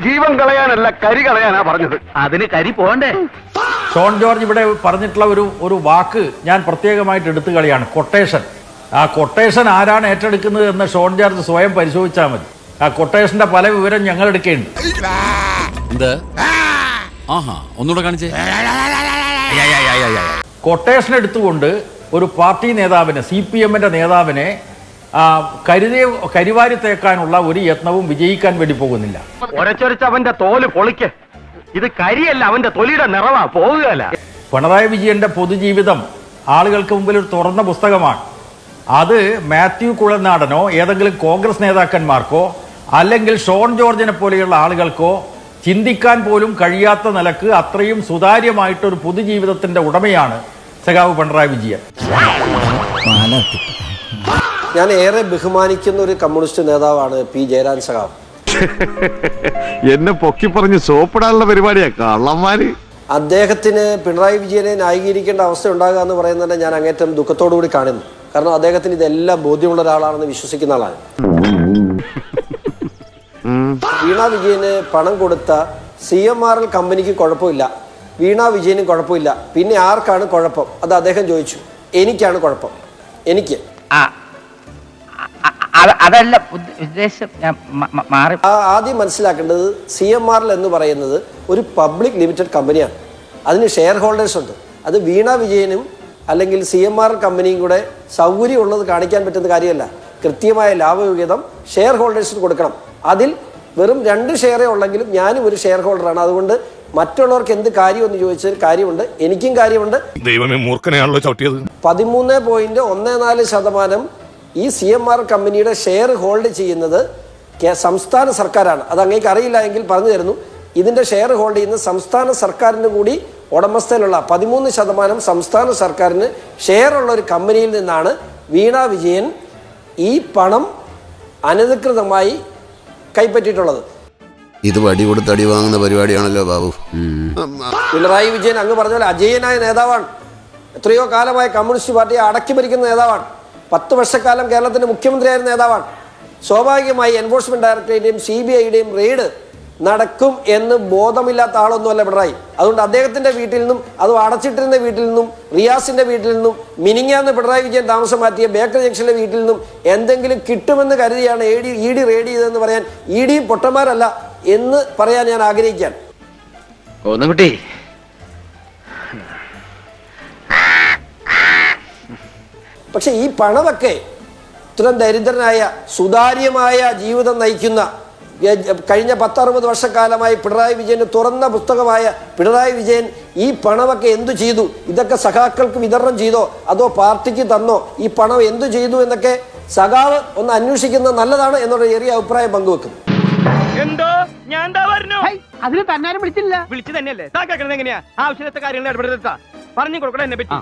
ജീവൻ കളയാനല്ല കരി കളയാനാ പറഞ്ഞത്. അതിന് കരി പോണ്ടേ? ഷോൺ ജോർജ് ഇവിടെ പറഞ്ഞിട്ടുള്ള ഒരു വാക്ക് ഞാൻ പ്രത്യേകമായിട്ട് എടുത്തു കളിയാണ്, കൊട്ടേഷൻ. ആ കൊട്ടേഷൻ ആരാണ് ഏറ്റെടുക്കുന്നത് എന്ന് ഷോൺ ജോർജ് സ്വയം പരിശോധിച്ചാൽ മതി. ആ കൊട്ടേഷന്റെ പല വിവരം ഞങ്ങൾ എടുക്കേണ്ടത്. ഒന്നുകൂടെ കാണിച്ചേ. കൊട്ടേഷൻ എടുത്തുകൊണ്ട് ഒരു പാർട്ടി നേതാവിനെ, CPM-ന്റെ നേതാവിനെ കരിവാരി തേക്കാനുള്ള ഒരു യത്നവും വിജയിക്കാൻ വേണ്ടി പോകുന്നില്ല. ഒരച്ചൊരച്ച് അവന്റെ തോല് പൊളിക്ക്. ഇത് കരിയല്ല, അവന്റെ തൊലിയുടെ നിറവാ, പോകുകയല്ല. പിണറായി വിജയന്റെ പൊതുജീവിതം ആളുകൾക്ക് മുമ്പിൽ ഒരു തുറന്ന പുസ്തകമാണ്. അത് മാത്യു കുഴൽനാടനോ ഏതെങ്കിലും കോൺഗ്രസ് നേതാക്കന്മാർക്കോ അല്ലെങ്കിൽ ഷോൺ ജോർജിനെ പോലെയുള്ള ആളുകൾക്കോ ചിന്തിക്കാൻ പോലും കഴിയാത്ത നിലക്ക് അത്രയും സുതാര്യമായിട്ടൊരു പൊതുജീവിതത്തിന്റെ ഉടമയാണ് സഖാവ് പിണറായി വിജയൻ. ഞാൻ ഏറെ ബഹുമാനിക്കുന്ന ഒരു കമ്മ്യൂണിസ്റ്റ് നേതാവാണ് P. ജയരാജൻ സഖാവ്. എന്നെ പൊക്കി പറഞ്ഞ് സോപ്പിടാനുള്ള പരിപാടിയാ കള്ളന്മാര്. അദ്ദേഹത്തിന് പിണറായി വിജയനെ ന്യായീകരിക്കേണ്ട അവസ്ഥ ഉണ്ടാകുക എന്ന് പറയുന്നത് ഞാൻ അങ്ങേറ്റം ദുഃഖത്തോടു കൂടി കാണുന്നു. കാരണം അദ്ദേഹത്തിന് ഇതെല്ലാം ബോധ്യമുള്ള ഒരാളാണെന്ന് വിശ്വസിക്കുന്ന ആളാണ്. വീണ വിജയന് പണം കൊടുത്ത CMRL കമ്പനിക്ക് കുഴപ്പമില്ല, വീണ വിജയനും കുഴപ്പമില്ല, പിന്നെ ആർക്കാണ് കുഴപ്പം? അത് അദ്ദേഹം ചോദിച്ചു. എനിക്കാണ് കുഴപ്പം, എനിക്ക്. അതല്ല ഉദ്ദേശം. ആദ്യം മനസ്സിലാക്കേണ്ടത് CMRL എന്ന് പറയുന്നത് ഒരു പബ്ലിക് ലിമിറ്റഡ് കമ്പനിയാണ്. അതിന് ഷെയർ ഹോൾഡേഴ്സ് ഉണ്ട്. അത് വീണ വിജയനും അല്ലെങ്കിൽ CMRL കമ്പനിയും കൂടെ സൗകര്യമുള്ളത് കാണിക്കാൻ പറ്റുന്ന കാര്യമല്ല. കൃത്യമായ ലാഭവിഹിതം ഷെയർ ഹോൾഡേഴ്സിന് കൊടുക്കണം. അതിൽ വെറും 2 ഷെയറേ ഉള്ളെങ്കിലും ഞാനും ഒരു ഷെയർ ഹോൾഡറാണ്. അതുകൊണ്ട് മറ്റുള്ളവർക്ക് എന്ത് കാര്യമെന്ന് ചോദിച്ചാൽ കാര്യമുണ്ട്, എനിക്കും കാര്യമുണ്ട്. 13.14% ഈ CMRL കമ്പനിയുടെ ഷെയർ ഹോൾഡ് ചെയ്യുന്നത് സംസ്ഥാന സർക്കാരാണ്. അത് അങ്ങേക്ക് അറിയില്ല എങ്കിൽ പറഞ്ഞു തരുന്നു. ഇതിൻ്റെ ഷെയർ ഹോൾഡ് ചെയ്യുന്ന സംസ്ഥാന സർക്കാരിന് കൂടി ഉടമസ്ഥയിലുള്ള 13% സംസ്ഥാന സർക്കാരിന് ഷെയർ ഉള്ള ഒരു കമ്പനിയിൽ നിന്നാണ് വീണ വിജയൻ ഈ പണം അനധികൃതമായി കൈപ്പറ്റിയിട്ടുള്ളത്. ഇത് വടി കൊടുത്ത് അടി വാങ്ങുന്ന പരിപാടിയാണല്ലോ ബാബു. പിണറായി വിജയൻ അങ്ങ് പറഞ്ഞ പോലെ അജയനായ നേതാവാണ്. എത്രയോ കാലമായി കമ്മ്യൂണിസ്റ്റ് പാർട്ടിയെ അടക്കി ഭരിക്കുന്ന നേതാവാണ്. 10 വർഷക്കാലം കേരളത്തിന്റെ മുഖ്യമന്ത്രിയായിരുന്ന നേതാവാണ്. സ്വാഭാവികമായി എൻഫോഴ്സ്മെന്റ് ഡയറക്ടറേറ്റിന്റെയും CBIയുടെയും റെയ്ഡ് നടക്കും എന്ന് ബോധമില്ലാത്ത ആളൊന്നുമല്ല പിണറായി. അതുകൊണ്ട് അദ്ദേഹത്തിന്റെ വീട്ടിൽ നിന്നും, അത് അടച്ചിട്ടിരുന്ന വീട്ടിൽ നിന്നും, റിയാസിന്റെ വീട്ടിൽ നിന്നും, മിനിങ്ങാന്ന് പിണറായി വിജയൻ താമസം മാറ്റിയ ബേക്കർ ജംഗ്ഷനിലെ വീട്ടിൽ നിന്നും എന്തെങ്കിലും കിട്ടുമെന്ന് കരുതിയാണ് ED റെയ്ഡ് ചെയ്തതെന്ന് പറയാൻ EDയും പൊട്ടന്മാരല്ല എന്ന് പറയാൻ ഞാൻ ആഗ്രഹിക്കാൻ. കോന്നുകുട്ടി, പക്ഷെ ഈ പണമൊക്കെ ഇത്രയും ദരിദ്രനായ സുതാര്യമായ ജീവിതം നയിക്കുന്ന കഴിഞ്ഞ 10-60 വർഷക്കാലമായി പിണറായി വിജയന് തുറന്ന പുസ്തകമായ പിണറായി വിജയൻ ഈ പണമൊക്കെ എന്തു ചെയ്തു? ഇതൊക്കെ സഖാക്കൾക്ക് വിതരണം ചെയ്തോ അതോ പാർട്ടിക്ക് തന്നോ? ഈ പണം എന്തു ചെയ്തു എന്നൊക്കെ സഖാവ് ഒന്ന് അന്വേഷിക്കുന്നത് നല്ലതാണ് എന്നുള്ള ചെറിയ അഭിപ്രായം പങ്കുവെക്കുന്നു. എന്തോ ഞാൻ എന്താ പറഞ്ഞു? അതിന് തന്നാരും വിളിച്ചില്ല. വിളിച്ചു തന്നെയല്ലേ? എങ്ങനെയാ ആവശ്യത്തെ കാര്യങ്ങൾ ഇടപെടുത്താ പറഞ്ഞു കൊടുക്കണം എന്നെ പറ്റി.